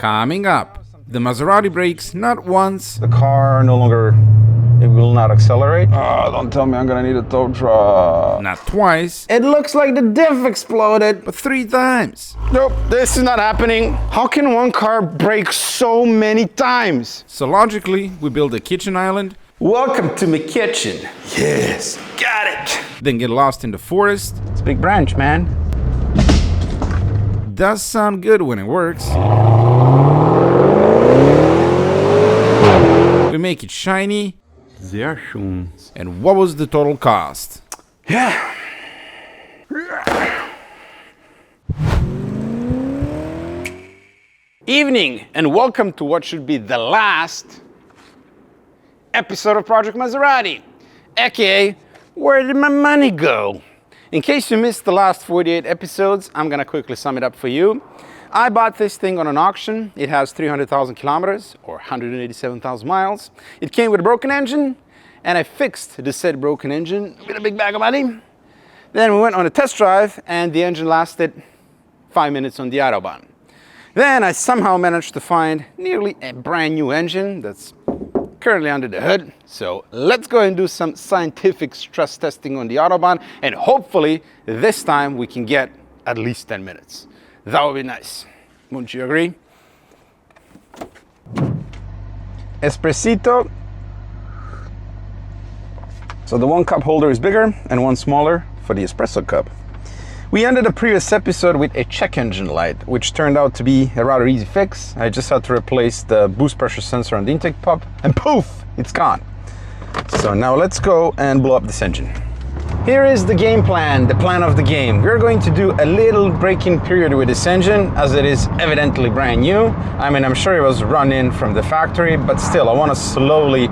Coming up, the Maserati brakes not once. The car no longer, it will not accelerate. Oh, don't tell me I'm gonna need a tow truck. Not twice. It looks like the diff exploded. But 3 times. Nope, this is not happening. How can one car brake so many times? So logically, we build a kitchen island. Welcome to my kitchen. Yes, got it. Then get lost in the forest. It's a big branch, man. Does sound good when it works. We make it shiny. Sehr schön. And what was the total cost? Yeah. Evening, and welcome to what should be the last episode of Project Maserati, aka where did my money go? In case you missed the last 48 episodes, I'm gonna quickly sum it up for you. I bought this thing on an auction. It has 300,000 kilometers or 187,000 miles. It came with a broken engine, and I fixed the said broken engine with a big bag of money. Then we went on a test drive, and the engine lasted 5 minutes on the Autobahn. Then I somehow managed to find nearly a brand new engine that's currently under the hood. So let's go and do some scientific stress testing on the Autobahn, and hopefully this time we can get at least 10 minutes. That would be nice. Wouldn't you agree? Espressito. So the one cup holder is bigger and one smaller for the espresso cup. We ended a previous episode with a check engine light, which turned out to be a rather easy fix. I just had to replace the boost pressure sensor on the intake pump, and poof, it's gone. So now let's go and blow up this engine. Here is the game plan, the plan of the game. We're going to do a little break-in period with this engine, as it is evidently brand new. I mean, I'm sure it was run in from the factory, but still, I want to slowly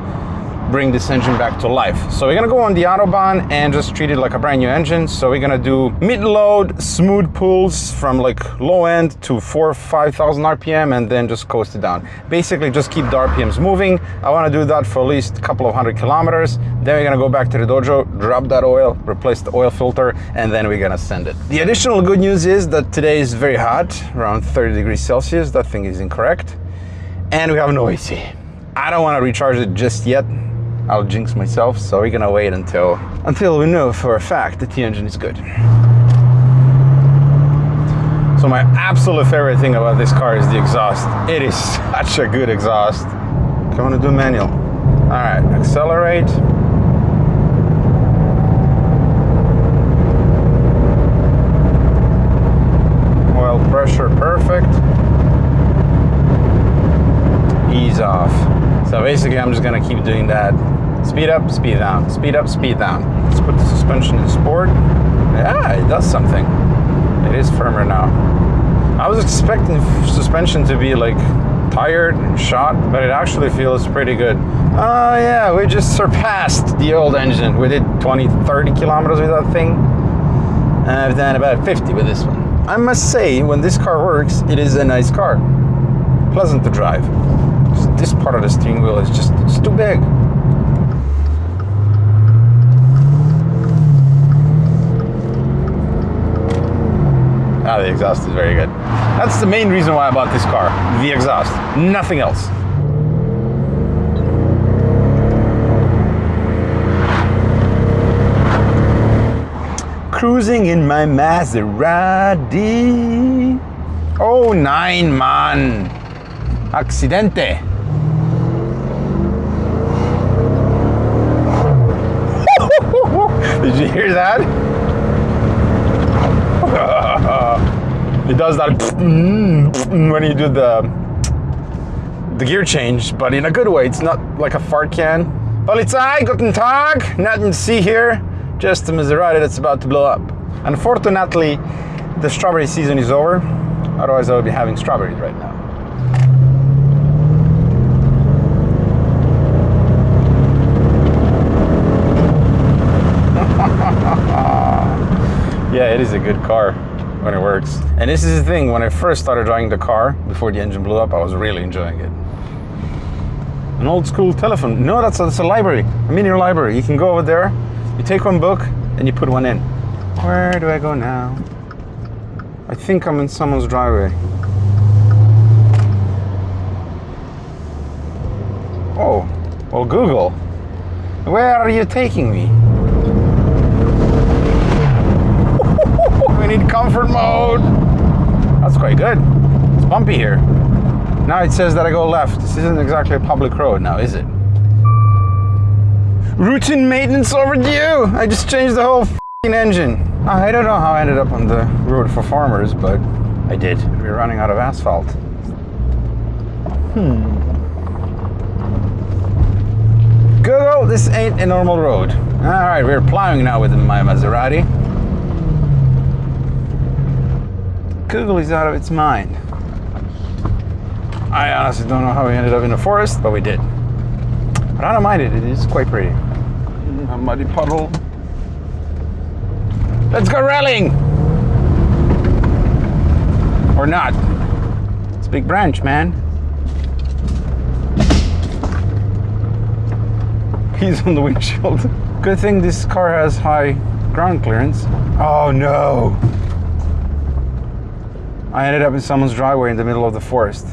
bring this engine back to life. So we're gonna go on the Autobahn and just treat it like a brand new engine. So we're gonna do mid-load, smooth pulls from like low end to 4,000 or 5,000 RPM, and then just coast it down. Basically just keep the RPMs moving. I wanna do that for at least a couple of 100 kilometers. Then we're gonna go back to the dojo, drop that oil, replace the oil filter, and then we're gonna send it. The additional good news is that today is very hot, around 30 degrees Celsius. That thing is incorrect. And we have no AC. I don't wanna recharge it just yet. I'll jinx myself, so we're gonna wait until we know for a fact that the engine is good. So my absolute favorite thing about this car is the exhaust. It is such a good exhaust. Okay, I wanna do manual. All right, accelerate. Oil pressure, perfect. Ease off. So basically I'm just gonna keep doing that. Speed up, speed down, speed up, speed down. Let's put the suspension in sport. Yeah, it does something. It is firmer now. I was expecting suspension to be like tired and shot, but it actually feels pretty good. Oh yeah, we just surpassed the old engine. We did 20, 30 kilometers with that thing. And I've done about 50 with this one. I must say, when this car works, it is a nice car. Pleasant to drive. This part of the steering wheel is just, it's too big. Ah, the exhaust is very good. That's the main reason why I bought this car, the exhaust, nothing else. Cruising in my Maserati. Oh, 9, man. Accidente. Did you hear that? It does that when you do the gear change, but in a good way. It's not like a fart can. Polizei, guten Tag. Nothing to see here. Just a Maserati that's about to blow up. Unfortunately, the strawberry season is over. Otherwise, I would be having strawberries right now. Yeah, it is a good car when it works. And this is the thing, when I first started driving the car, before the engine blew up, I was really enjoying it. An old school telephone. No, that's a library, a mini library. You can go over there, you take one book, and you put one in. Where do I go now? I think I'm in someone's driveway. Oh, Google, where are you taking me? We need comfort mode. That's quite good. It's bumpy here. Now it says that I go left. This isn't exactly a public road now, is it? Routine maintenance overdue. I just changed the whole f***ing engine. I don't know how I ended up on the road for farmers, but I did. We're running out of asphalt. Google, this ain't a normal road. All right, we're plowing now with my Maserati. Google is out of its mind. I honestly don't know how we ended up in the forest, but we did. But I don't mind it, it is quite pretty. A muddy puddle. Let's go rallying! Or not. It's a big branch, man. He's on the windshield. Good thing this car has high ground clearance. Oh no! I ended up in someone's driveway in the middle of the forest.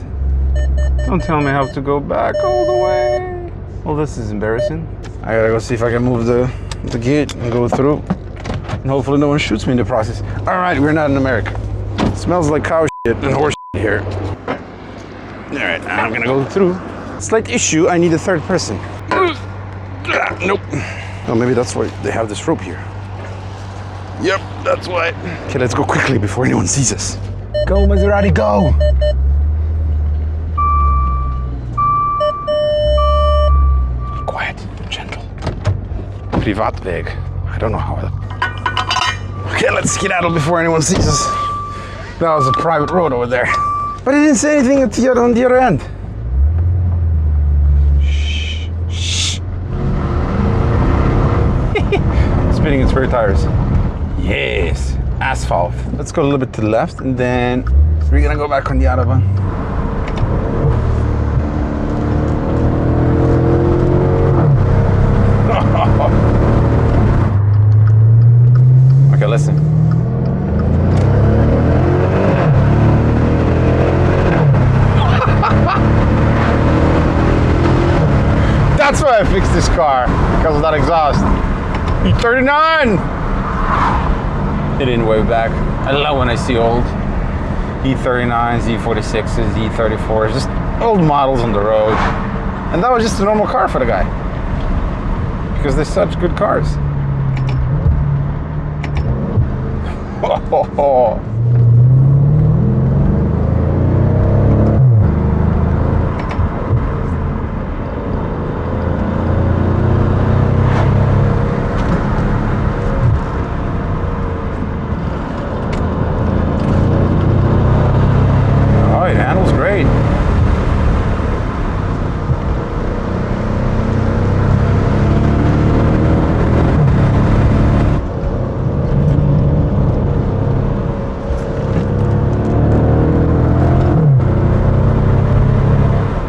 Don't tell me I have to go back all the way. Well, this is embarrassing. I gotta go see if I can move the gate and go through. And hopefully no one shoots me in the process. All right, we're not in America. It smells like cow shit and horse shit here. All right, now I'm gonna go through. Slight issue, I need a third person. Nope. Oh, maybe that's why they have this rope here. Yep, that's why. Okay, let's go quickly before anyone sees us. Go, Maserati, go! Quiet, gentle. Privatweg. I don't know how. Okay, let's skedaddle before anyone sees us. That was a private road over there. But it didn't say anything on the other end. Shh. Shh. Spinning its rear tires. Yes. Asphalt. Let's go a little bit to the left and then we're gonna go back on the Autobahn. Okay, listen. That's why I fixed this car, because of that exhaust. E39! It didn't wave back. I love when I see old E39s, E46s, E34s, just old models on the road. And that was just a normal car for the guy. Because they're such good cars. Oh.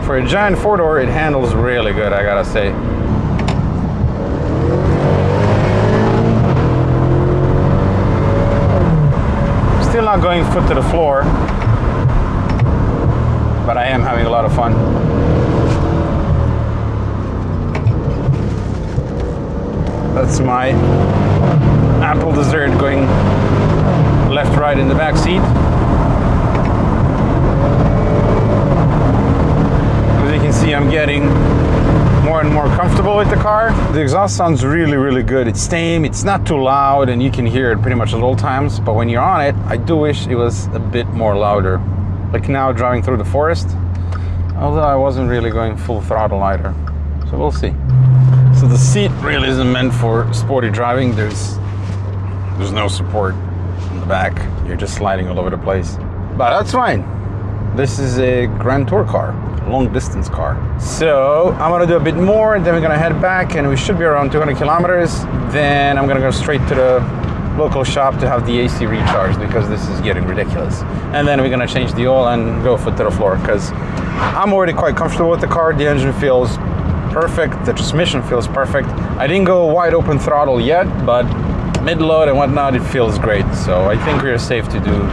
For a giant four-door, it handles really good, I gotta say. Still not going foot to the floor, but I am having a lot of fun. That's my apple dessert going left, right in the back seat. As you can see, I'm getting more and more comfortable with the car. The exhaust sounds really, really good. It's tame, it's not too loud, and you can hear it pretty much at all times. But when you're on it, I do wish it was a bit more louder. Like now, driving through the forest, although I wasn't really going full throttle either. So we'll see. So the seat really isn't meant for sporty driving. There's no support in the back. You're just sliding all over the place. But that's fine. This is a Grand Tour car, long distance car. So I'm gonna do a bit more, then we're gonna head back and we should be around 200 kilometers. Then I'm gonna go straight to the local shop to have the AC recharged because this is getting ridiculous. And then we're gonna change the oil and go foot to the floor because I'm already quite comfortable with the car. The engine feels perfect, the transmission feels perfect. I didn't go wide open throttle yet, but mid-load and whatnot, it feels great. So I think we're safe to do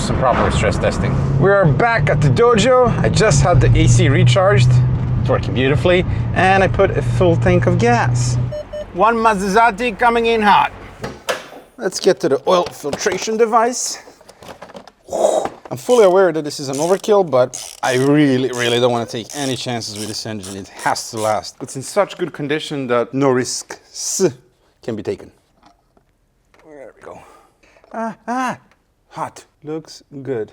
some proper stress testing. We are back at the dojo. I just had the AC recharged. It's working beautifully. And I put a full tank of gas. One Maserati coming in hot. Let's get to the oil filtration device. I'm fully aware that this is an overkill, but I really don't want to take any chances with this engine. It has to last. It's in such good condition that no risks can be taken. There we go. Hot. Looks good.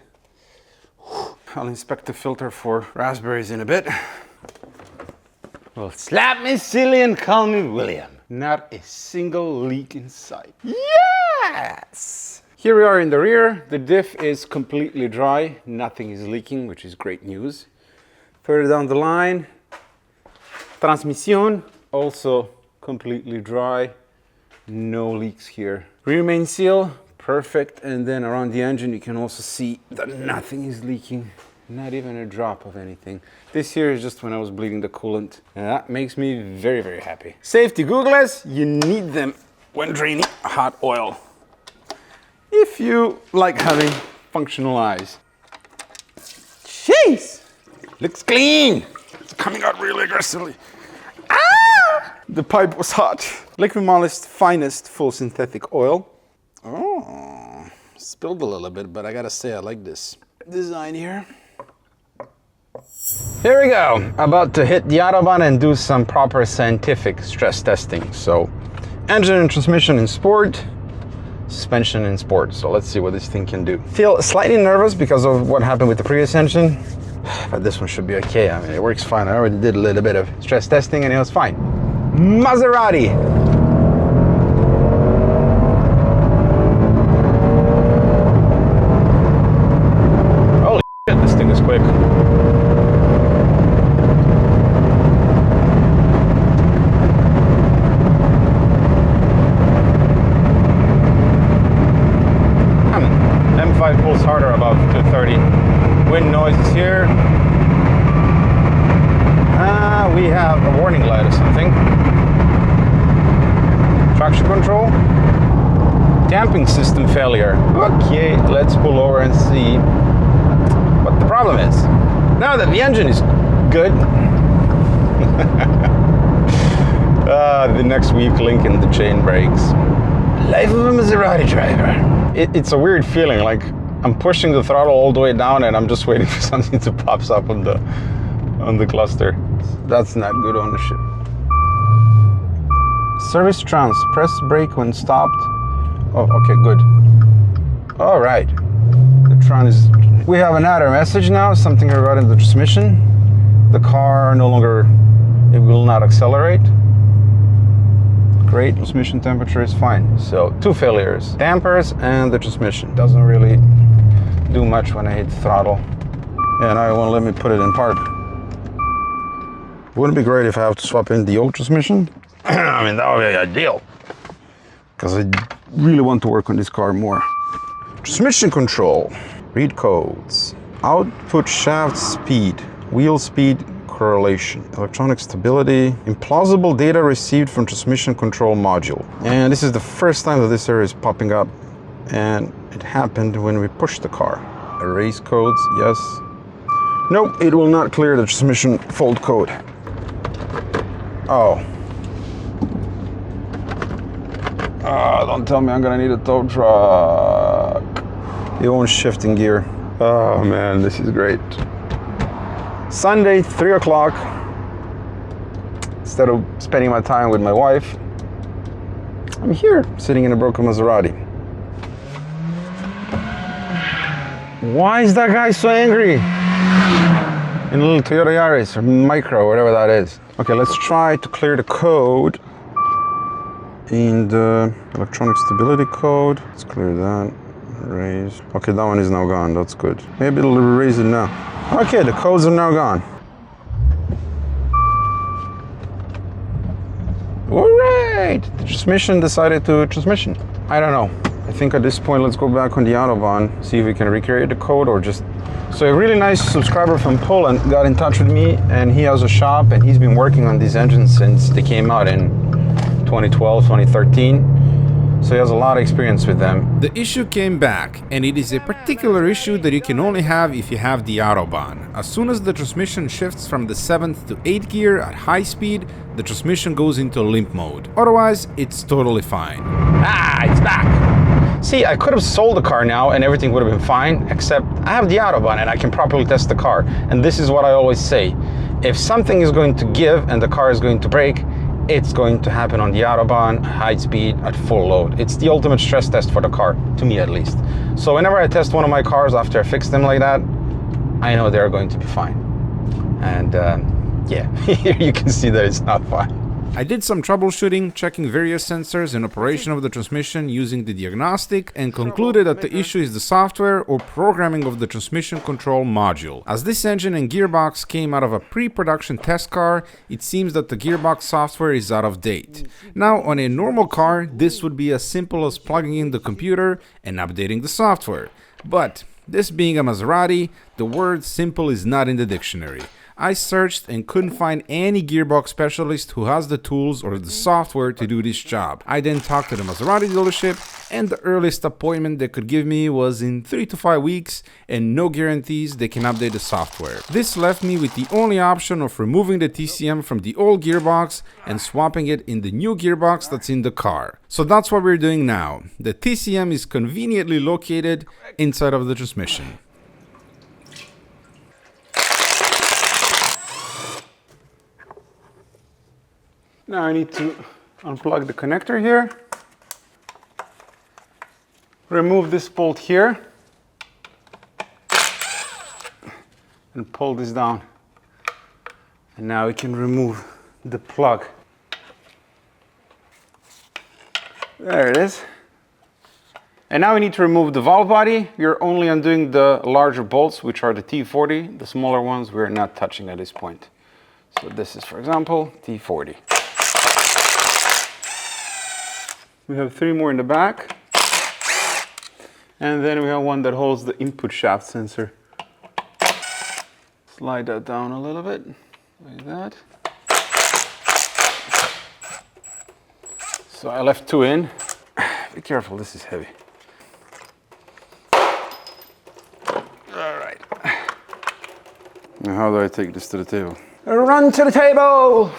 I'll inspect the filter for raspberries in a bit. Well, slap me silly and call me William. Not a single leak in sight. Yes! Here we are in the rear. The diff is completely dry. Nothing is leaking, which is great news. Further down the line, transmission, also completely dry. No leaks here. Rear main seal, perfect. And then around the engine, you can also see that nothing is leaking. Not even a drop of anything. This here is just when I was bleeding the coolant. And that makes me very happy. Safety goggles, you need them when draining hot oil. If you like having functional eyes. Jeez! Looks clean! It's coming out really aggressively. Ah! The pipe was hot. Liquid Mollist finest full synthetic oil. Oh, spilled a little bit, but I gotta say I like this design here. Here we go. About to hit the Autobahn and do some proper scientific stress testing. So, engine and transmission in sport. Suspension in sport. So let's see what this thing can do. Feel slightly nervous because of what happened with the previous engine, but this one should be okay. I mean, it works fine. I already did a little bit of stress testing and it was fine. Maserati. Holy shit, this thing is quick. Pulls harder above 230. Wind noise is here. We have a warning light or something. Traction control. Damping system failure. Okay, let's pull over and see what the problem is. Now that the engine is good, the next weak link in the chain brakes. Life of a Maserati driver. It's a weird feeling, like I'm pushing the throttle all the way down and I'm just waiting for something to pop up on the cluster. That's not good ownership. Service trans, press brake when stopped. Oh, okay, good. All right, the Tron is... We have another message now, something regarding the transmission. The car no longer, it will not accelerate. Great, transmission temperature is fine. So 2 failures, dampers and the transmission. Doesn't really do much when I hit the throttle. Yeah, now it won't let me put it in park. Wouldn't it be great if I have to swap in the old transmission? I mean, that would be ideal. Because I really want to work on this car more. Transmission control, read codes. Output shaft speed, wheel speed, correlation, electronic stability, implausible data received from transmission control module. And this is the first time that this error is popping up, and it happened when we pushed the car. Erase codes, yes. Nope, it will not clear the transmission fault code. Oh. Don't tell me I'm gonna need a tow truck. It won't shift in gear. Oh man, this is great. Sunday, 3 o'clock. Instead of spending my time with my wife, I'm here, sitting in a broken Maserati. Why is that guy so angry? In a little Toyota Yaris or Micro, whatever that is. Okay, let's try to clear the code in the electronic stability code. Let's clear that. Erase. Okay, that one is now gone. That's good. Maybe it'll erase it now. Okay, the codes are now gone. Alright! The transmission decided to transmission. I don't know. I think at this point, let's go back on the Autobahn, see if we can recreate the code or just... So a really nice subscriber from Poland got in touch with me, and he has a shop and he's been working on these engines since they came out in 2012, 2013. so he has a lot of experience with them. The issue came back, and it is a particular issue that you can only have if you have the Autobahn. As soon as the transmission shifts from the 7th to 8th gear at high speed, the transmission goes into limp mode. Otherwise, it's totally fine. Ah, it's back! See, I could have sold the car now and everything would have been fine, except I have the Autobahn and I can properly test the car. And this is what I always say. If something is going to give and the car is going to break, it's going to happen on the Autobahn, high speed, at full load. It's the ultimate stress test for the car, to me at least. So whenever I test one of my cars after I fix them like that, I know they're going to be fine. And yeah, here you can see that it's not fine. I did some troubleshooting, checking various sensors and operation of the transmission using the diagnostic, and concluded that the issue is the software or programming of the transmission control module. As this engine and gearbox came out of a pre-production test car, it seems that the gearbox software is out of date. Now, on a normal car, this would be as simple as plugging in the computer and updating the software. But, this being a Maserati, the word simple is not in the dictionary. I searched and couldn't find any gearbox specialist who has the tools or the software to do this job. I then talked to the Maserati dealership, and the earliest appointment they could give me was in 3 to 5 weeks, and no guarantees they can update the software. This left me with the only option of removing the TCM from the old gearbox and swapping it in the new gearbox that's in the car. So that's what we're doing now. The TCM is conveniently located inside of the transmission. Now I need to unplug the connector here, remove this bolt here, and pull this down. And now we can remove the plug. There it is. And now we need to remove the valve body. We're only undoing the larger bolts, which are the T40. The smaller ones we're not touching at this point. So this is, for example, T40. We have 3 more in the back. And then we have one that holds the input shaft sensor. Slide that down a little bit, like that. So I left 2 in. Be careful, this is heavy. All right. Now how do I take this to the table? Run to the table!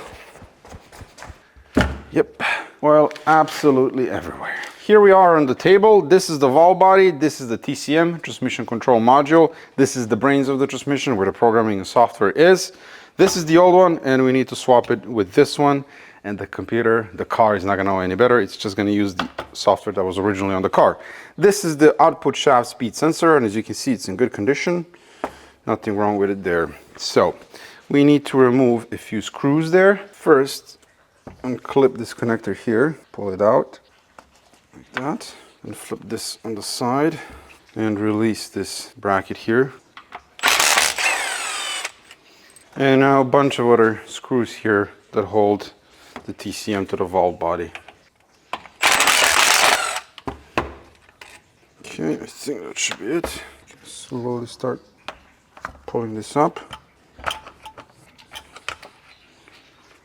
Yep. Well, absolutely everywhere. Here we are on the table. This is the valve body. This is the TCM, transmission control module. This is the brains of the transmission where the programming and software is. This is the old one, and we need to swap it with this one. And the computer, the car is not gonna know any better. It's just gonna use the software that was originally on the car. This is the output shaft speed sensor, and as you can see, it's in good condition. Nothing wrong with it there. So we need to remove a few screws there. First, unclip this connector here, pull it out like that, and flip this on the side and release this bracket here. And now a bunch of other screws here that hold the TCM to the valve body. Okay, I think that should be it. Slowly start pulling this up.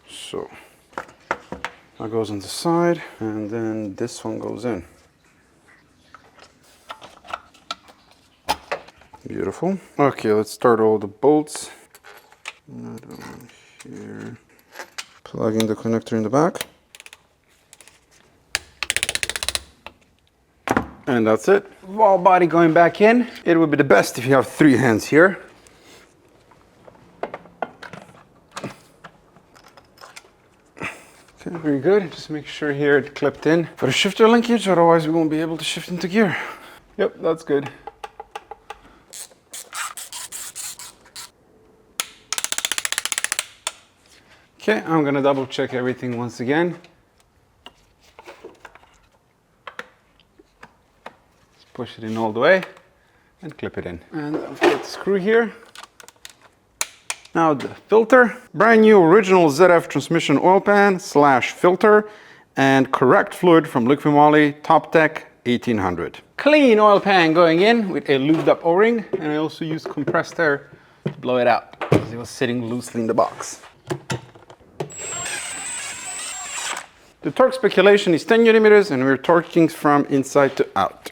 So that goes on the side, and then this one goes in. Beautiful. Okay, let's start all the bolts. Another one here. Plugging the connector in the back. And that's it. Valve body going back in. It would be the best if you have 3 hands here. Okay, very good. Just make sure here it clipped in for the shifter linkage, otherwise we won't be able to shift into gear. Yep, that's good. Okay, I'm gonna double check everything once again. Let's push it in all the way and clip it in. And I've got the screw here. Now the filter, brand new original ZF transmission oil pan / filter, and correct fluid from Liqui-Moly Top Tech 1800. Clean oil pan going in with a lubed up O-ring, and I also used compressed air to blow it out because it was sitting loosely in the box. The torque speculation is 10 Nm and we're torquing from inside to out.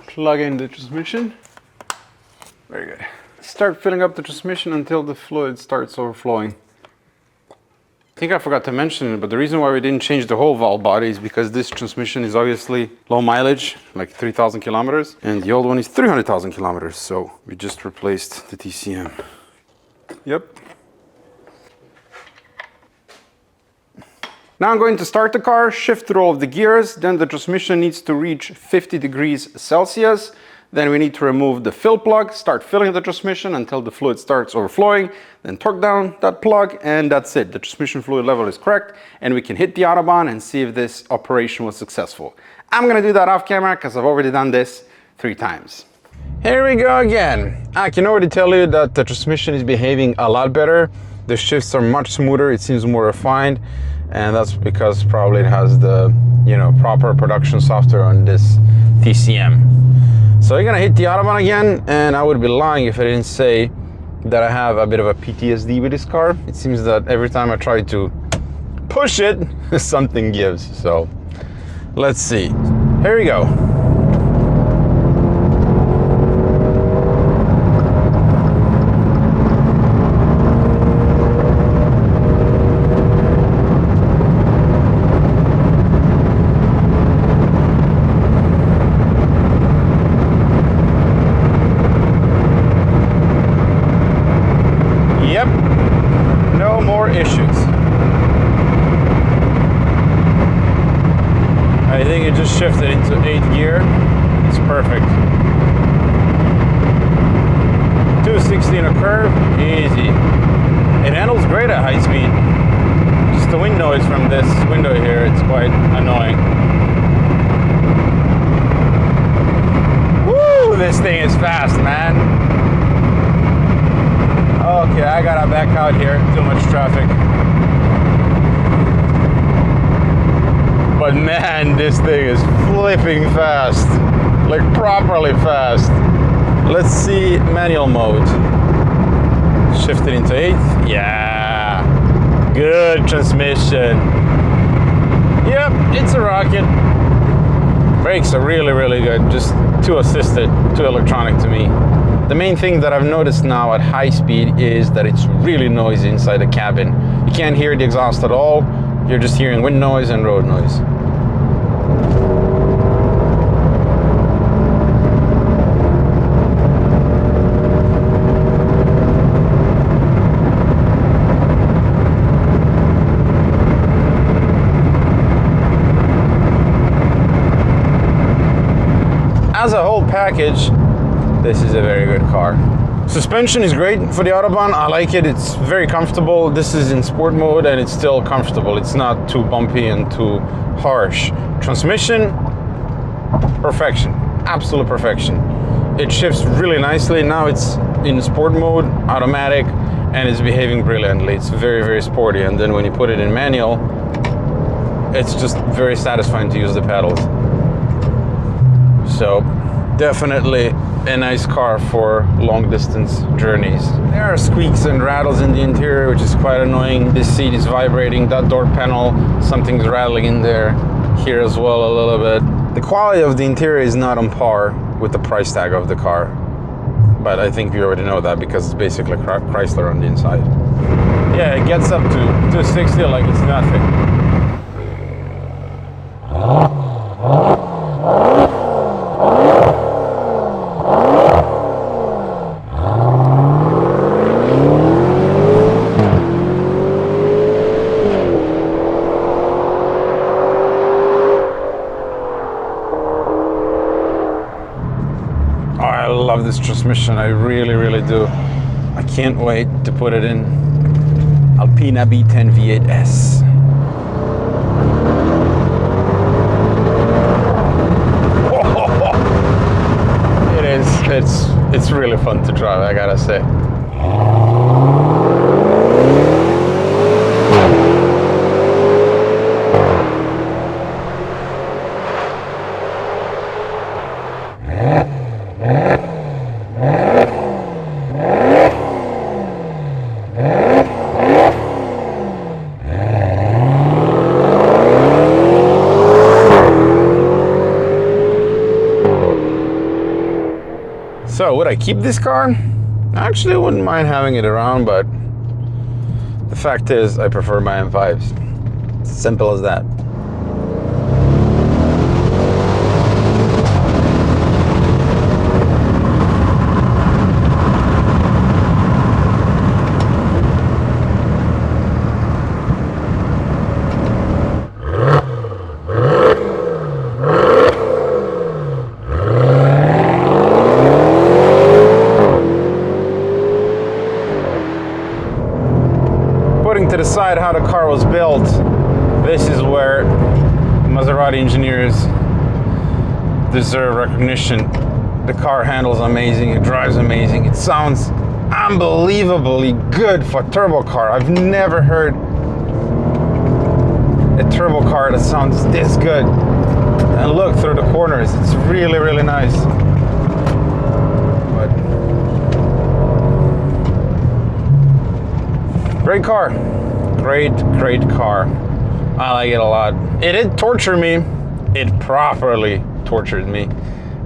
Plug in the transmission. Very good. Start filling up the transmission until the fluid starts overflowing. I think I forgot to mention it, but the reason why we didn't change the whole valve body is because this transmission is obviously low mileage, like 3,000 kilometers, and the old one is 300,000 kilometers, so we just replaced the TCM. Yep. Now I'm going to start the car, shift through all of the gears, then the transmission needs to reach 50 degrees Celsius. Then we need to remove the fill plug, start filling the transmission until the fluid starts overflowing, then torque down that plug, and that's it. The transmission fluid level is correct, and we can hit the Autobahn and see if this operation was successful. I'm gonna do that off camera because I've already done this 3 times. Here we go again. I can already tell you that the transmission is behaving a lot better. The shifts are much smoother, it seems more refined, and that's because probably it has the, proper production software on this TCM. So you're gonna hit the Autobahn again, and I would be lying if I didn't say that I have a bit of a PTSD with this car. It seems that every time I try to push it, something gives. So let's see. Here we go. I think it just shifted into 8th gear. It's perfect. 260 in a curve, easy. It handles great at high speed. Just the wind noise from this window here, it's quite annoying. Woo, this thing is fast, man. Okay, I gotta back out here, too much traffic. But man, this thing is flipping fast, like properly fast. Let's see manual mode. Shift it into 8th. Yeah, good transmission. Yep, it's a rocket. Brakes are really, really good. Just too assisted, too electronic to me. The main thing that I've noticed now at high speed is that it's really noisy inside the cabin. You can't hear the exhaust at all. You're just hearing wind noise and road noise. As a whole package, this is a very good car. Suspension is great for the Autobahn. I like it. It's very comfortable. This is in sport mode and it's still comfortable. It's not too bumpy and too harsh. Transmission, perfection. Absolute perfection. It shifts really nicely. Now it's in sport mode, automatic, and it's behaving brilliantly. It's very, very sporty. And then when you put it in manual, it's just very satisfying to use the pedals. So definitely a nice car for long distance journeys. There are squeaks and rattles in the interior, which is quite annoying. This seat is vibrating, that door panel, something's rattling in there. Here as well a little bit. The quality of the interior is not on par with the price tag of the car. But I think you already know that because it's basically Chrysler on the inside. Yeah, it gets up to 260 like it's nothing. I love this transmission, I really, really do. I can't wait to put it in Alpina B10 V8S. It is, it's really fun to drive, I gotta say. So would I keep this car? Actually, I wouldn't mind having it around, but the fact is I prefer my M5s. Simple as that. To decide how the car was built, this is where Maserati engineers deserve recognition. The car handles amazing, it drives amazing, it sounds unbelievably good for a turbo car. I've never heard a turbo car that sounds this good. And look through the corners, it's really, really nice. But great car. Great car. I like it a lot. It did torture me. It properly tortured me.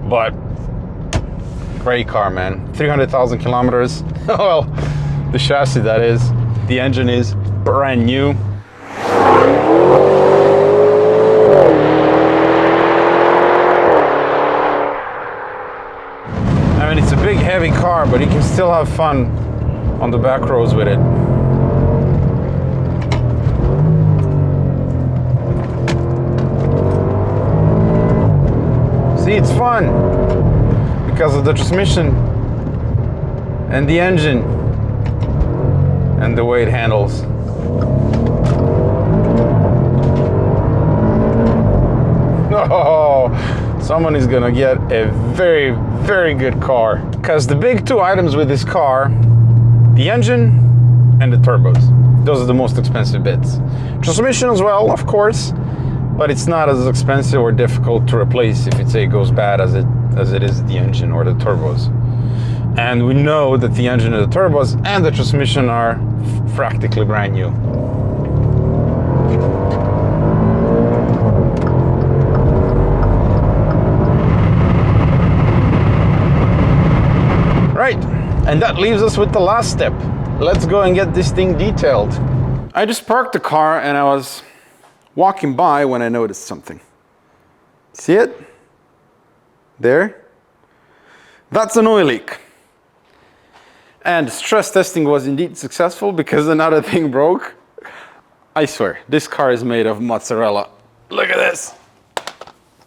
But great car, man. 300,000 kilometers. Well, the chassis, that is. The engine is brand new. I mean, it's a big, heavy car, but you can still have fun on the back roads with it. See, it's fun because of the transmission and the engine and the way it handles. Oh, someone is gonna get a very, very good car. Because the big two items with this car, the engine and the turbos. Those are the most expensive bits. Transmission as well, of course. But it's not as expensive or difficult to replace if it goes bad as it is the engine or the turbos. And we know that the engine and the turbos and the transmission are practically brand new. Right, and that leaves us with the last step. Let's go and get this thing detailed. I just parked the car and I was walking by when I noticed something. See it? There? That's an oil leak. And stress testing was indeed successful because another thing broke. I swear, this car is made of mozzarella. Look at this.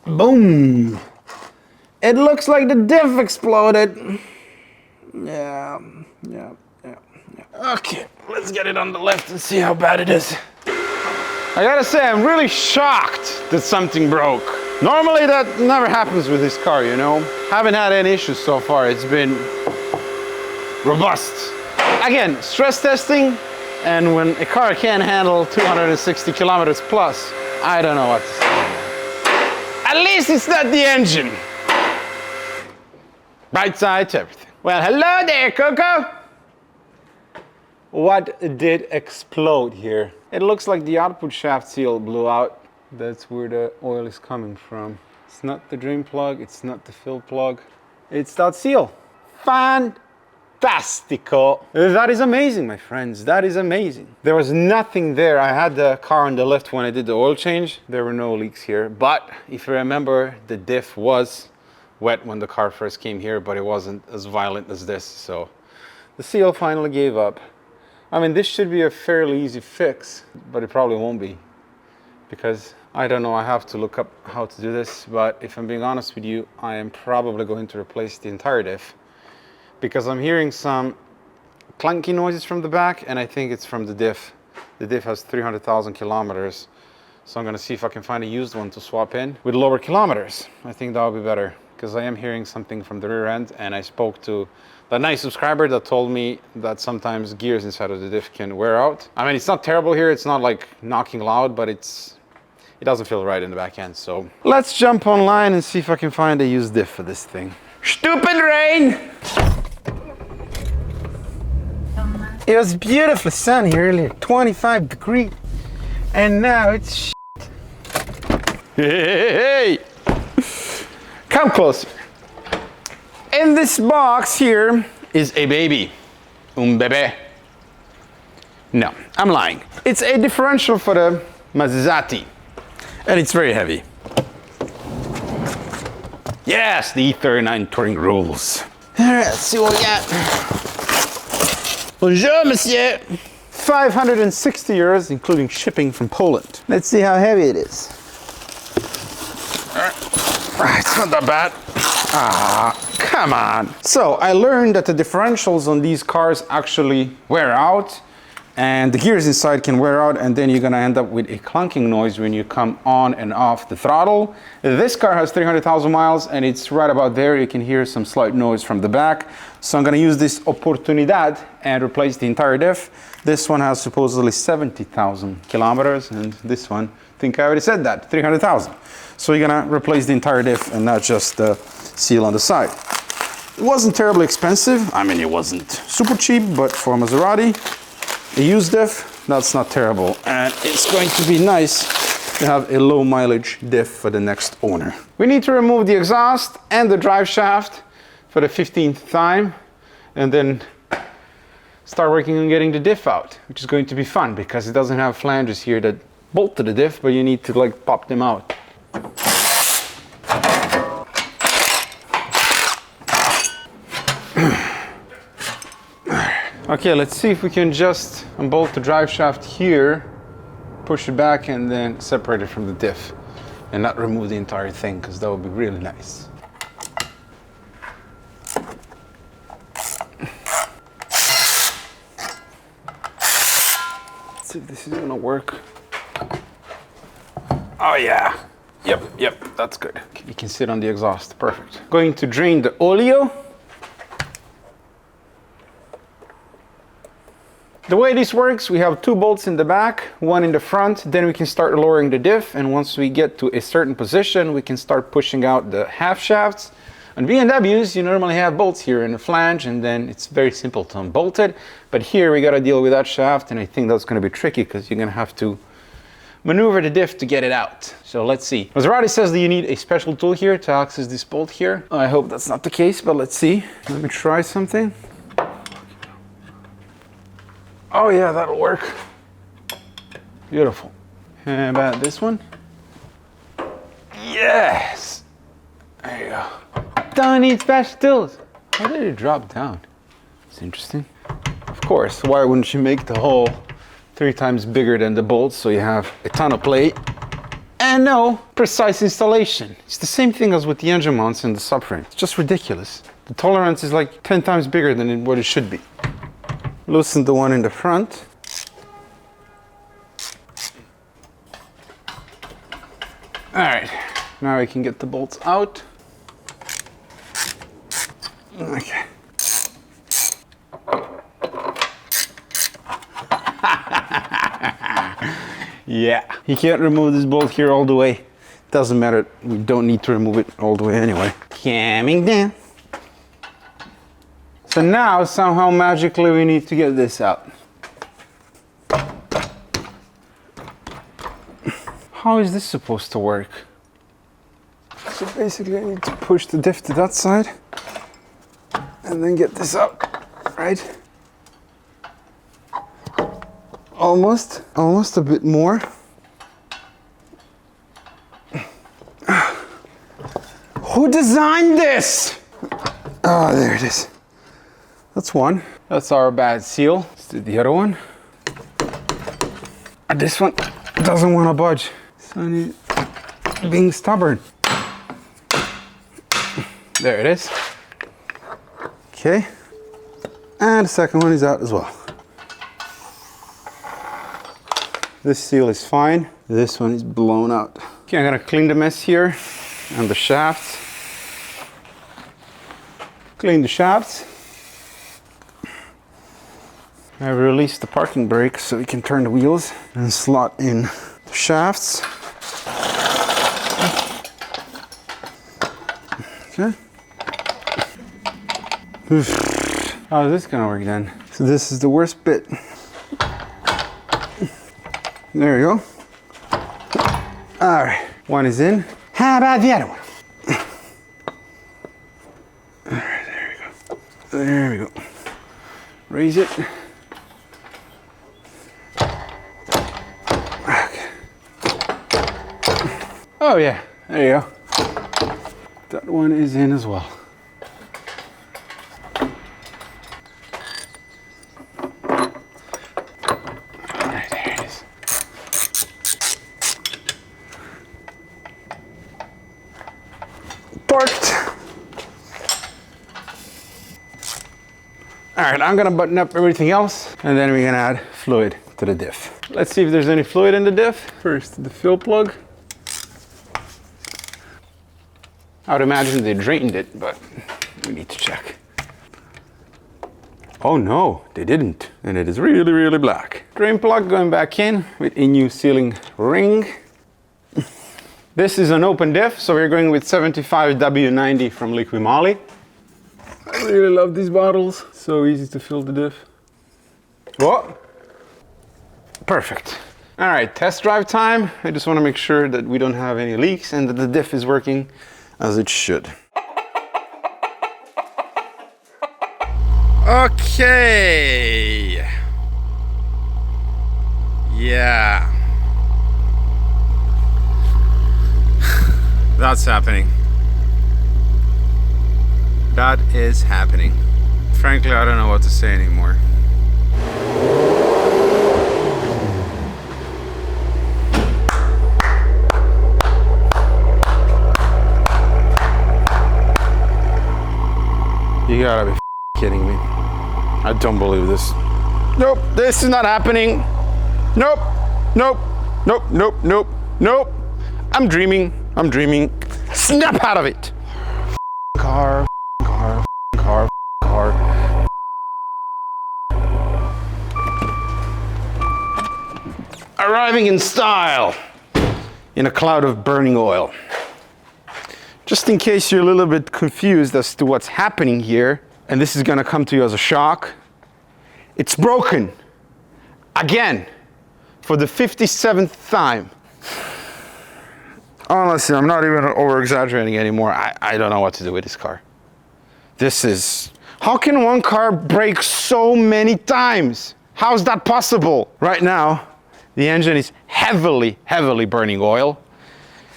Boom. It looks like the diff exploded. Yeah. Okay, let's get it on the left and see how bad it is. I gotta say, I'm really shocked that something broke. Normally that never happens with this car, you know? Haven't had any issues so far. It's been robust. Again, stress testing, and when a car can't handle 260 kilometers plus, I don't know what to say. At least it's not the engine. Right side to everything. Well, hello there, Coco. What did explode here? It looks like the output shaft seal blew out. That's where the oil is coming from. It's not the drain plug, it's not the fill plug. It's that seal. Fantastico. That is amazing, my friends. That is amazing. There was nothing there. I had the car on the lift when I did the oil change. There were no leaks here. But if you remember, the diff was wet when the car first came here, but it wasn't as violent as this. So the seal finally gave up. I mean, this should be a fairly easy fix, but it probably won't be. Because, I don't know, I have to look up how to do this, but if I'm being honest with you, I am probably going to replace the entire diff. Because I'm hearing some clunky noises from the back, and I think it's from the diff. The diff has 300,000 kilometers. So I'm gonna see if I can find a used one to swap in with lower kilometers. I think that'll be better, because I am hearing something from the rear end, and I spoke to that nice subscriber that told me that sometimes gears inside of the diff can wear out. I mean, it's not terrible here, it's not like knocking loud, but it doesn't feel right in the back end. So let's jump online and see if I can find a used diff for this thing. Stupid rain! It was beautifully sunny earlier, 25 degrees, and now it's shit. Hey! Come closer. In this box here is a baby. Un bebé. No, I'm lying. It's a differential for the Maserati. And it's very heavy. Yes, the E39 touring rules. All right, let's see what we got. Bonjour, monsieur. 560 euros, including shipping from Poland. Let's see how heavy it is. All right, it's not that bad. Ah, come on. So I learned that the differentials on these cars actually wear out, and the gears inside can wear out, and then you're gonna end up with a clunking noise when you come on and off the throttle. This car has 300,000 miles, and it's right about there. You can hear some slight noise from the back. So I'm gonna use this oportunidad and replace the entire diff. This one has supposedly 70,000 kilometers, and this one, I think I already said that, 300,000. So you're gonna replace the entire diff and not just the seal on the side. It wasn't terribly expensive. I mean, it wasn't super cheap, but for a Maserati, a used diff, that's not terrible. And it's going to be nice to have a low mileage diff for the next owner. We need to remove the exhaust and the drive shaft for the 15th time, and then start working on getting the diff out, which is going to be fun because it doesn't have flanges here that bolt to the diff, but you need to like pop them out. Okay, let's see if we can just unbolt the drive shaft here, push it back, and then separate it from the diff and not remove the entire thing, because that would be really nice. Let's see if this is gonna work. Oh yeah. Yep, that's good. You can sit on the exhaust, perfect. Going to drain the oleo. The way this works, we have 2 bolts in the back, 1 in the front, then we can start lowering the diff, and once we get to a certain position, we can start pushing out the half shafts. On BMWs, you normally have bolts here in the flange, and then it's very simple to unbolt it, but here we gotta deal with that shaft, and I think that's gonna be tricky because you're gonna have to maneuver the diff to get it out. So let's see. Maserati says that you need a special tool here to access this bolt here. I hope that's not the case, but let's see. Let me try something. Oh yeah, that'll work. Beautiful. How about this one? Yes! There you go. Don't need special tools. How did it drop down? It's interesting. Of course, why wouldn't you make the hole 3 times bigger than the bolts so you have a ton of plate and no precise installation? It's the same thing as with the engine mounts and the subframe. It's just ridiculous. The tolerance is like 10 times bigger than what it should be. Loosen the one in the front. All right, now I can get the bolts out. Okay. Yeah, you can't remove this bolt here all the way. Doesn't matter, we don't need to remove it all the way anyway. Coming down. So now, somehow magically, we need to get this out. How is this supposed to work? So basically, I need to push the diff to that side and then get this out, right? Almost a bit more. Who designed this? Oh, there it is. That's one. That's our bad seal. Let's do the other one. And this one doesn't want to budge. So I need being stubborn. There it is. Okay. And the second one is out as well. This seal is fine. This one is blown out. Okay, I'm gonna clean the mess here and the shafts. Clean the shafts. I've released the parking brake so we can turn the wheels and slot in the shafts. Okay. How is this gonna work then? So this is the worst bit. There you go. All right, one is in. How about the other one? All right, there There we go. Raise it. Okay. Oh yeah, there you go. That one is in as well. There it is. Torqued. All right, I'm gonna button up everything else and then we're gonna add fluid to the diff. Let's see if there's any fluid in the diff. First, the fill plug. I would imagine they drained it, but we need to check. Oh no, they didn't. And it is really, really black. Drain plug going back in with a new sealing ring. This is an open diff, so we're going with 75W90 from Liqui Moly. I really love these bottles. So easy to fill the diff. Whoa. Perfect. All right, test drive time. I just want to make sure that we don't have any leaks and that the diff is working as it should. Okay. Yeah. That's happening. That is happening. Frankly, I don't know what to say anymore. You gotta be kidding me. I don't believe this. Nope, this is not happening. Nope, nope, nope, nope, nope, nope. I'm dreaming, I'm dreaming. Snap out of it. Car, car, car, car. Arriving in style in a cloud of burning oil. Just in case you're a little bit confused as to what's happening here, and this is gonna come to you as a shock, it's broken. Again, for the 57th time. Honestly, I'm not even over-exaggerating anymore. I don't know what to do with this car. This is... How can one car break so many times? How is that possible? Right now, the engine is heavily, heavily burning oil.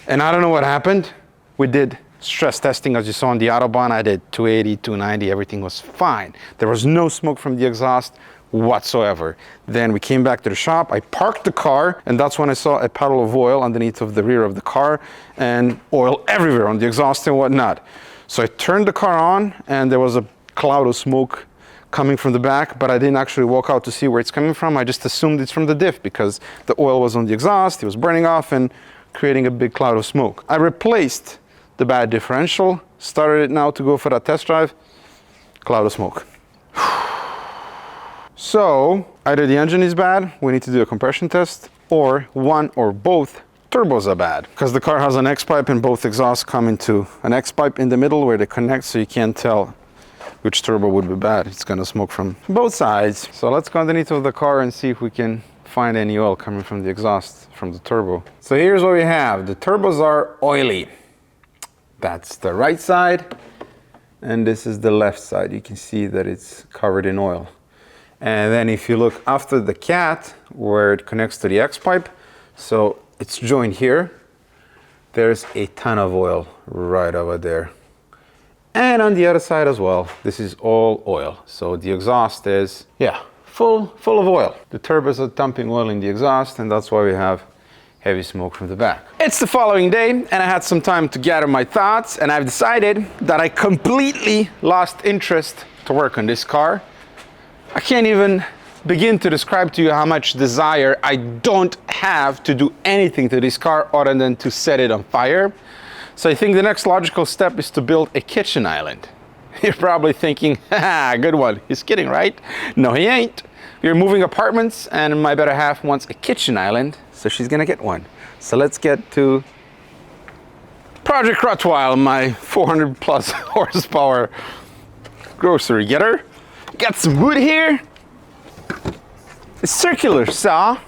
And I don't know what happened. We did stress testing, as you saw on the Autobahn. I did 280, 290, everything was fine. There was no smoke from the exhaust whatsoever. Then we came back to the shop, I parked the car, and that's when I saw a puddle of oil underneath of the rear of the car and oil everywhere on the exhaust and whatnot. So I turned the car on and there was a cloud of smoke coming from the back, but I didn't actually walk out to see where it's coming from. I just assumed it's from the diff because the oil was on the exhaust, it was burning off and creating a big cloud of smoke. I replaced the bad differential, started it now to go for that test drive, cloud of smoke. So either the engine is bad, we need to do a compression test, or one or both turbos are bad. Because the car has an X-pipe and both exhausts come into an X-pipe in the middle where they connect, so you can't tell which turbo would be bad. It's gonna smoke from both sides. So let's go underneath of the car and see if we can find any oil coming from the exhaust from the turbo. So here's what we have. The turbos are oily. That's the right side, and this is the left side. You can see that it's covered in oil. And then if you look after the cat, where it connects to the X-pipe, so it's joined here, there's a ton of oil right over there. And on the other side as well, this is all oil. So the exhaust is, yeah, full of oil. The turbos are dumping oil in the exhaust, and that's why we have heavy smoke from the back. It's the following day, and I had some time to gather my thoughts, and I've decided that I completely lost interest to work on this car. I can't even begin to describe to you how much desire I don't have to do anything to this car other than to set it on fire. So I think the next logical step is to build a kitchen island. You're probably thinking, haha, good one. He's kidding, right? No, he ain't. We're moving apartments and my better half wants a kitchen island, so she's gonna get one. So let's get to Project Rottweil, my 400 plus horsepower grocery getter. Got some wood here. A circular saw.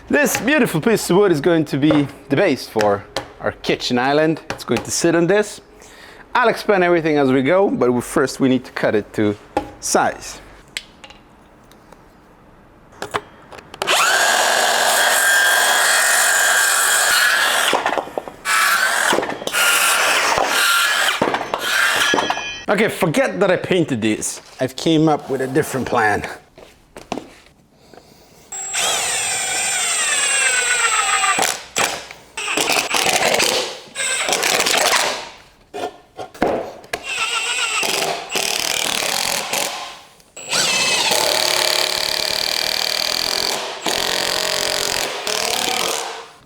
This beautiful piece of wood is going to be the base for our kitchen island. It's going to sit on this. I'll explain everything as we go, but first we need to cut it to size. Okay, forget that I painted these. I've came up with a different plan.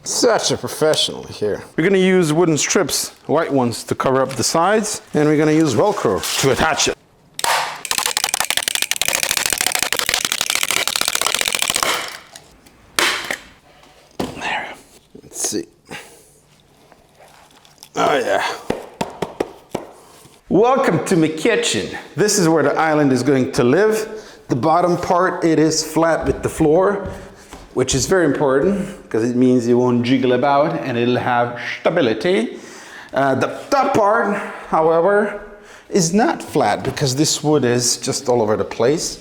Such a professional here. We're gonna use wooden strips, white ones, to cover up the sides, and we're gonna use Velcro to attach it. There. Let's see. Oh yeah. Welcome to my kitchen. This is where the island is going to live. The bottom part, it is flat with the floor, which is very important because it means it won't jiggle about and it'll have stability. The top part, however, is not flat because this wood is just all over the place.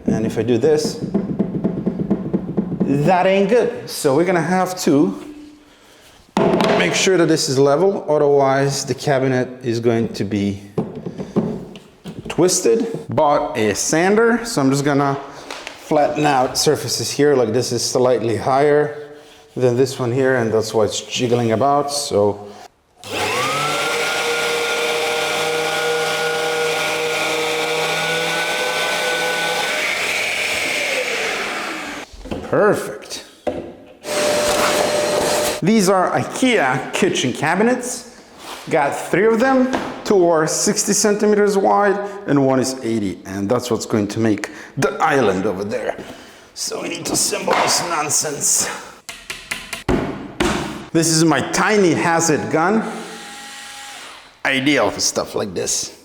And if I do this, that ain't good. So we're gonna have to make sure that this is level, otherwise the cabinet is going to be twisted. Bought a sander, so I'm just gonna flatten out surfaces here. Like this is slightly higher than this one here, and that's why it's jiggling about. So perfect. These are IKEA kitchen cabinets. Got 3 of them. 2 are 60 centimeters wide and 1 is 80, and that's what's going to make the island over there. So we need to assemble this nonsense. This is my tiny hazard gun. Ideal for stuff like this.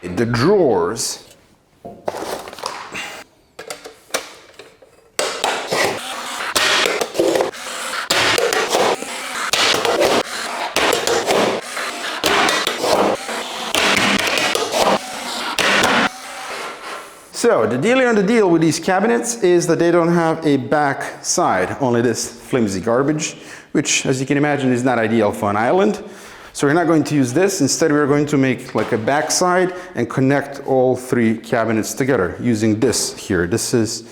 The drawers. So the dealie on the deal with these cabinets is that they don't have a back side, only this flimsy garbage, which, as you can imagine, is not ideal for an island. So we're not going to use this. Instead, we're going to make like a back side and connect all 3 cabinets together using this here. This is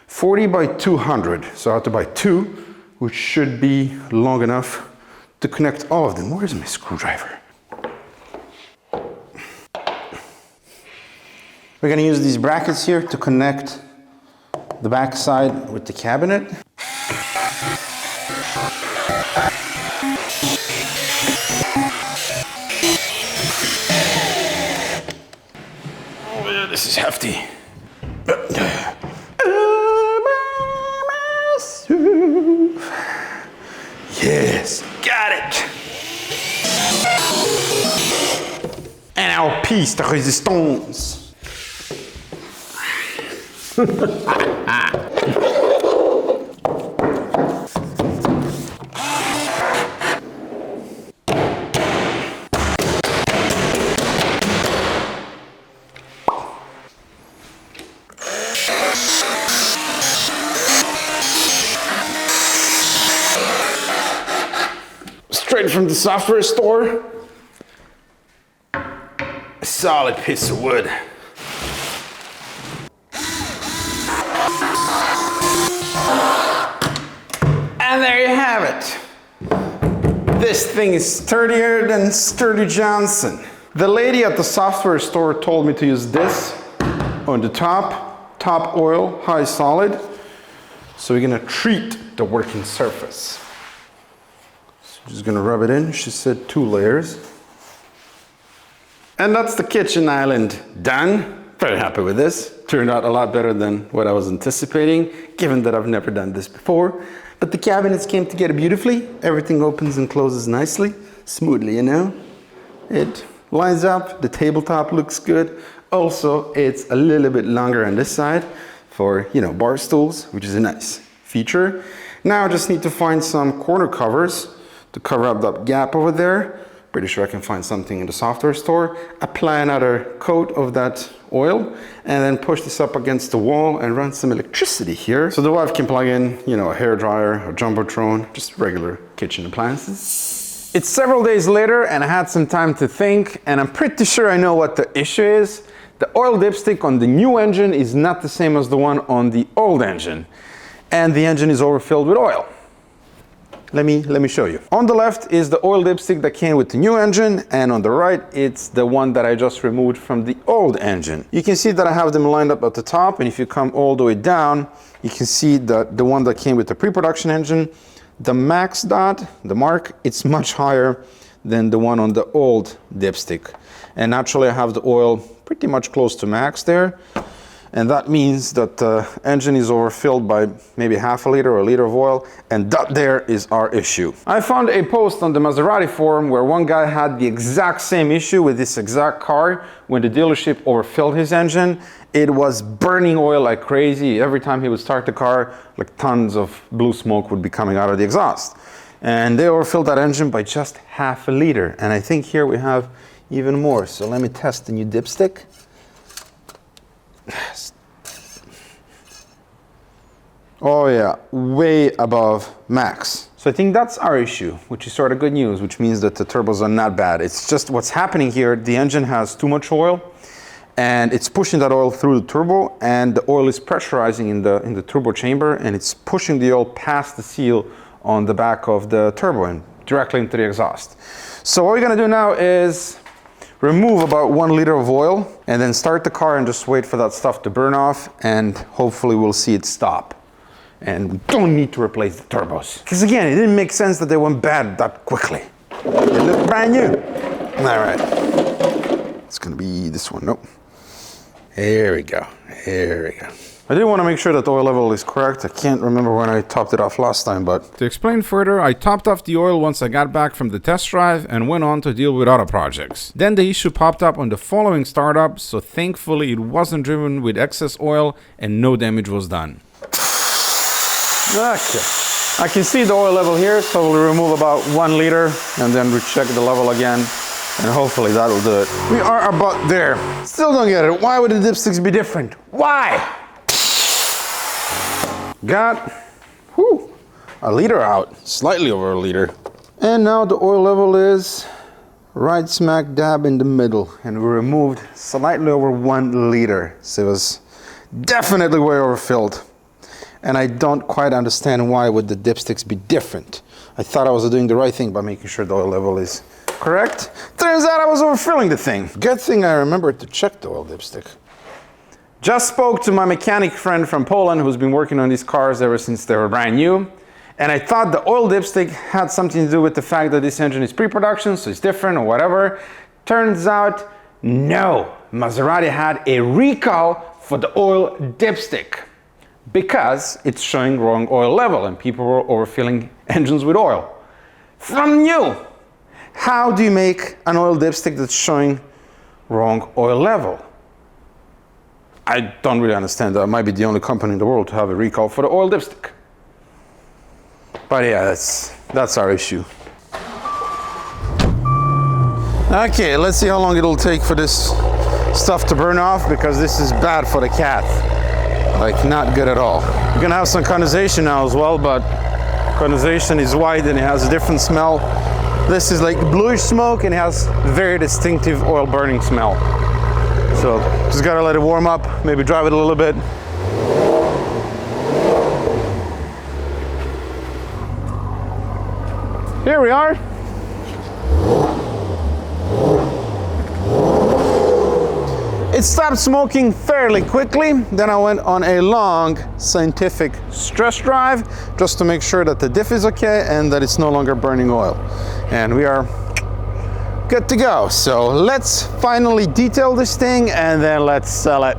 40 by 200. So I have to buy 2, which should be long enough to connect all of them. Where's my screwdriver? We're going to use these brackets here to connect the back side with the cabinet. Oh yeah, this is hefty. Yes, got it. And our piece de résistance. Straight from the software store. A solid piece of wood. And there you have it. This thing is sturdier than Sturdy Johnson. The lady at the software store told me to use this on the top oil, high solid. So we're gonna treat the working surface. So just gonna rub it in. She said 2 layers. And that's the kitchen island done. Very happy with this. Turned out a lot better than what I was anticipating, given that I've never done this before. But the cabinets came together beautifully. Everything opens and closes nicely, smoothly, you know. It lines up, the tabletop looks good. Also, it's a little bit longer on this side for, you know, bar stools, which is a nice feature. Now I just need to find some corner covers to cover up that gap over there. Pretty sure I can find something in the software store. Apply another coat of that oil and then push this up against the wall and run some electricity here. So the wife can plug in, you know, a hairdryer, a jumbotron, just regular kitchen appliances. It's several days later and I had some time to think, and I'm pretty sure I know what the issue is. The oil dipstick on the new engine is not the same as the one on the old engine, and the engine is overfilled with oil. Let me show you. On the left is the oil dipstick that came with the new engine, and on the right it's the one that I just removed from the old engine. You can see that I have them lined up at the top, and if you come all the way down, you can see that the one that came with the pre-production engine, the max dot, the mark, it's much higher than the one on the old dipstick. And naturally I have the oil pretty much close to max there. And that means that the engine is overfilled by maybe half a liter or a liter of oil, and that there is our issue. I found a post on the Maserati forum where one guy had the exact same issue with this exact car when the dealership overfilled his engine. It was burning oil like crazy. Every time he would start the car, like tons of blue smoke would be coming out of the exhaust. And they overfilled that engine by just half a liter. And I think here we have even more. So let me test the new dipstick. Oh yeah, way above max. So I think that's our issue, which is sort of good news, which means that the turbos are not bad. It's just what's happening here, the engine has too much oil and it's pushing that oil through the turbo, and the oil is pressurizing in the turbo chamber, and it's pushing the oil past the seal on the back of the turbo and directly into the exhaust. So what we're gonna do now is remove about 1 liter of oil and then start the car and just wait for that stuff to burn off, and hopefully we'll see it stop. And we don't need to replace the turbos. Because again, it didn't make sense that they went bad that quickly. They look brand new. All right. It's gonna be this one, nope. Here we go, here we go. I did want to make sure that the oil level is correct. I can't remember when I topped it off last time, but... To explain further, I topped off the oil once I got back from the test drive and went on to deal with other projects. Then the issue popped up on the following startup, so thankfully it wasn't driven with excess oil and no damage was done. Okay. I can see the oil level here, so we'll remove about 1 liter and then recheck the level again, and hopefully that'll do it. We are about there. Still don't get it. Why would the dipsticks be different? Why? Got a liter out, slightly over a liter. And now the oil level is right smack dab in the middle, and we removed slightly over 1 liter. So it was definitely way overfilled. And I don't quite understand why would the dipsticks be different. I thought I was doing the right thing by making sure the oil level is correct. Turns out I was overfilling the thing. Good thing I remembered to check the oil dipstick. Just spoke to my mechanic friend from Poland who's been working on these cars ever since they were brand new. And I thought the oil dipstick had something to do with the fact that this engine is pre-production, so it's different or whatever. Turns out, no. Maserati had a recall for the oil dipstick because it's showing wrong oil level and people were overfilling engines with oil. From new. How do you make an oil dipstick that's showing wrong oil level? I don't really understand that. I might be the only company in the world to have a recall for the oil dipstick. But yeah, that's our issue. Okay, let's see how long it'll take for this stuff to burn off, because this is bad for the cat. Like, not good at all. We're gonna have some condensation now as well, but condensation is white and it has a different smell. This is like bluish smoke and it has very distinctive oil burning smell. So just gotta let it warm up, maybe drive it a little bit. Here we are. It stopped smoking fairly quickly. Then I went on a long scientific stress drive just to make sure that the diff is okay and that it's no longer burning oil. And we are good to go. So let's finally detail this thing and then let's sell it.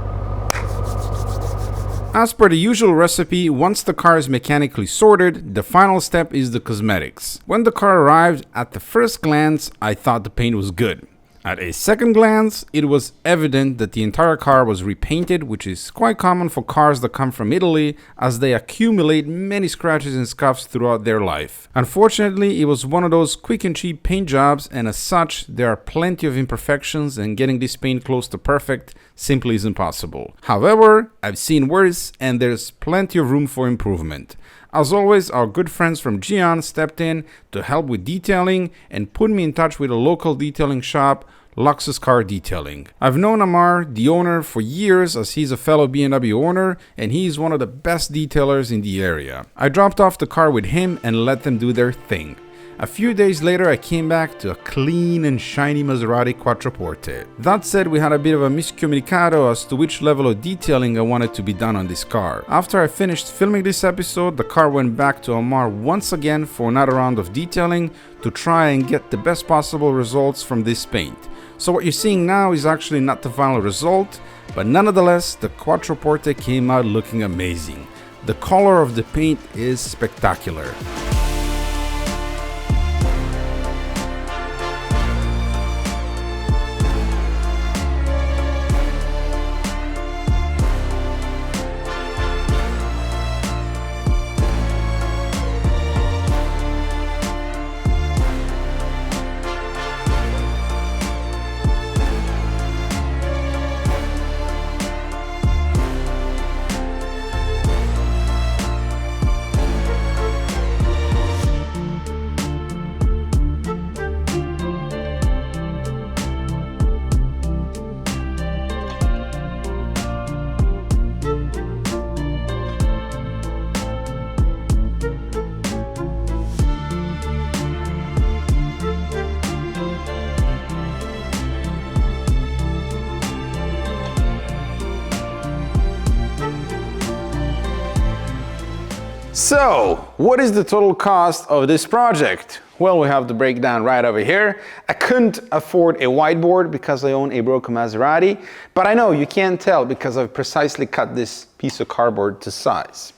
As per the usual recipe, once the car is mechanically sorted, the final step is the cosmetics. When the car arrived, at the first glance, I thought the paint was good. At a second glance, it was evident that the entire car was repainted, which is quite common for cars that come from Italy, as they accumulate many scratches and scuffs throughout their life. Unfortunately, it was one of those quick and cheap paint jobs, and as such, there are plenty of imperfections, and getting this paint close to perfect simply isn't possible. However, I've seen worse, and there's plenty of room for improvement. As always, our good friends from Gian stepped in to help with detailing and put me in touch with a local detailing shop, Luxus Car Detailing. I've known Amar, the owner, for years, as he's a fellow BMW owner and he's one of the best detailers in the area. I dropped off the car with him and let them do their thing. A few days later, I came back to a clean and shiny Maserati Quattroporte. That said, we had a bit of a miscomunicado as to which level of detailing I wanted to be done on this car. After I finished filming this episode, the car went back to Amar once again for another round of detailing to try and get the best possible results from this paint. So what you're seeing now is actually not the final result, but nonetheless, the Quattroporte came out looking amazing. The color of the paint is spectacular. So, what is the total cost of this project? Well, we have the breakdown right over here. I couldn't afford a whiteboard because I own a broken Maserati, but I know you can't tell because I've precisely cut this piece of cardboard to size.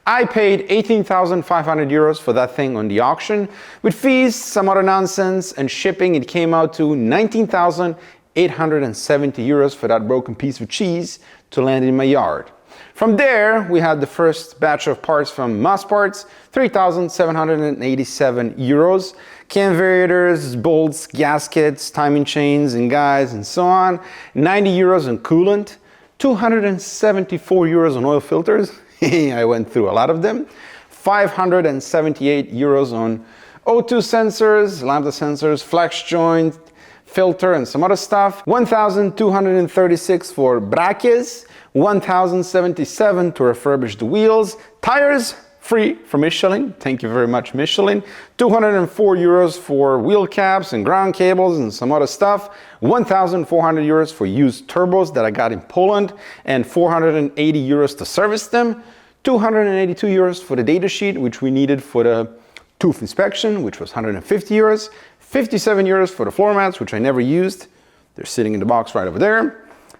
I paid 18,500 euros for that thing on the auction. With fees, some other nonsense, and shipping, it came out to 19,870 euros for that broken piece of cheese to land in my yard. From there, we had the first batch of parts from Mass Parts, 3,787 euros. Cam variators, bolts, gaskets, timing chains, and guides, and so on. 90 euros on coolant, 274 euros on oil filters. I went through a lot of them. 578 euros on O2 sensors, lambda sensors, flex joint, filter, and some other stuff. 1,236 for brackets. 1,077 to refurbish the wheels. Tires, free from Michelin. Thank you very much, Michelin. 204 euros for wheel caps and ground cables and some other stuff. 1,400 euros for used turbos that I got in Poland, and 480 euros to service them. 282 euros for the data sheet, which we needed for the tooth inspection, which was 150 euros. 57 euros for the floor mats, which I never used. They're sitting in the box right over there.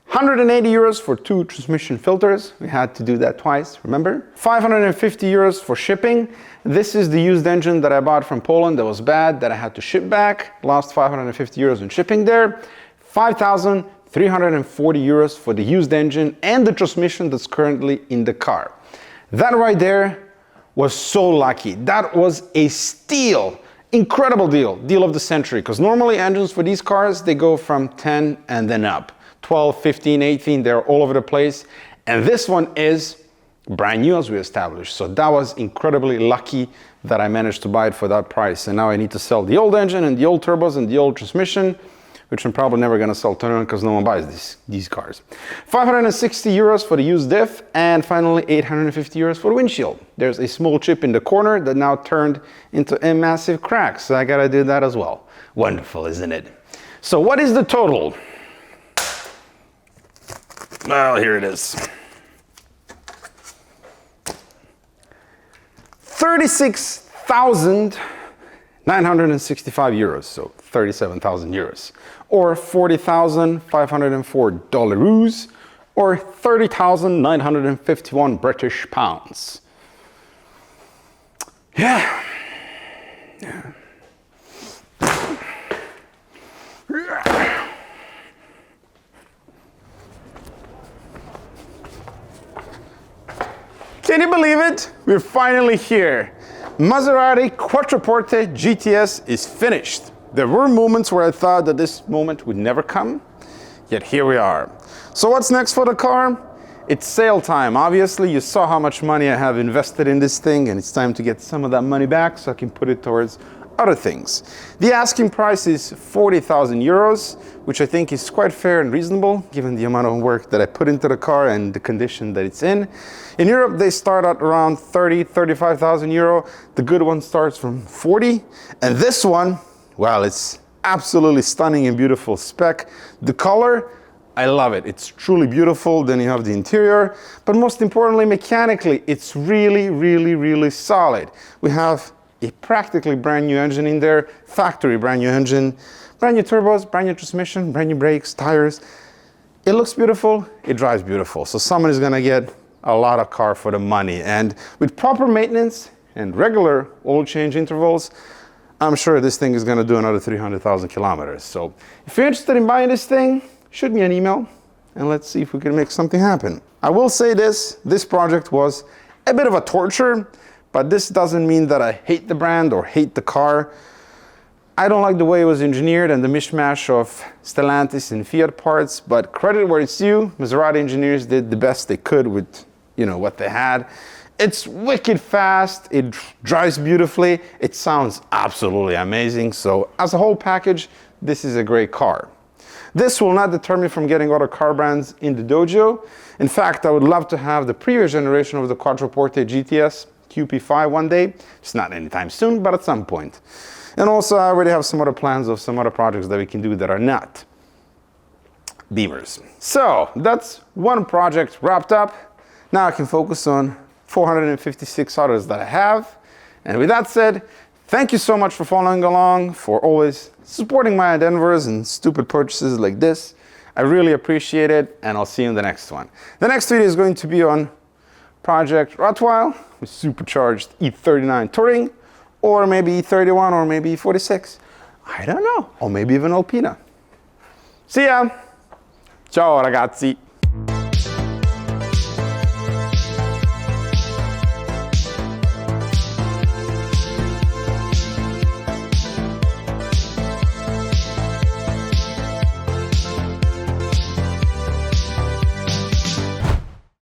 180 euros for 2 transmission filters. We had to do that twice, remember? 550 euros for shipping. This is the used engine that I bought from Poland that was bad, that I had to ship back. Lost 550 euros in shipping there. 5,340 euros for the used engine and the transmission that's currently in the car. That right there was so lucky. That was a steal. Incredible deal of the century, because normally engines for these cars, they go from 10 and then up. 12, 15, 18, they're all over the place. And this one is brand new, as we established. So that was incredibly lucky that I managed to buy it for that price. And now I need to sell the old engine and the old turbos and the old transmission, which I'm probably never gonna sell to anyone because no one buys these cars. 560 euros for the used diff, and finally 850 euros for the windshield. There's a small chip in the corner that now turned into a massive crack, so I gotta do that as well. Wonderful, isn't it? So what is the total? Well, here it is. 36,965 euros, so 37,000 euros, or 40,504 dollars, or 30,951 British pounds. Yeah. Can you believe it? We're finally here. Maserati Quattroporte GTS is finished. There were moments where I thought that this moment would never come, yet here we are. So what's next for the car? It's sale time. Obviously, you saw how much money I have invested in this thing, and it's time to get some of that money back so I can put it towards other things. The asking price is 40,000 euros, which I think is quite fair and reasonable given the amount of work that I put into the car and the condition that it's in. In Europe, they start at around 35,000 euro. The good one starts from 40. And this one, well, it's absolutely stunning and beautiful spec. The color, I love it. It's truly beautiful. Then you have the interior, but most importantly, mechanically, it's really, really, really solid. We have a practically brand new engine in there, factory brand new engine, brand new turbos, brand new transmission, brand new brakes, tires. It looks beautiful, it drives beautiful. So someone is gonna get a lot of car for the money. And with proper maintenance and regular oil change intervals, I'm sure this thing is gonna do another 300,000 kilometers. So if you're interested in buying this thing, shoot me an email and let's see if we can make something happen. I will say this project was a bit of a torture, but this doesn't mean that I hate the brand or hate the car. I don't like the way it was engineered and the mishmash of Stellantis and Fiat parts, but credit where it's due, Maserati engineers did the best they could with, what they had. It's wicked fast, it drives beautifully, it sounds absolutely amazing. So as a whole package, this is a great car. This will not deter me from getting other car brands in the dojo. In fact, I would love to have the previous generation of the Quattroporte GTS QP5 one day. It's not anytime soon, but at some point. And also, I already have some other plans of some other projects that we can do that are not Beamers. So that's one project wrapped up. Now I can focus on 456 others that I have. And with that said, thank you so much for following along, for always supporting my endeavors and stupid purchases like this. I really appreciate it, and I'll see you in the next one. The next video is going to be on Project Rottweil with supercharged E39 Touring, or maybe E31, or maybe E46. I don't know, or maybe even Alpina. See ya! Ciao ragazzi!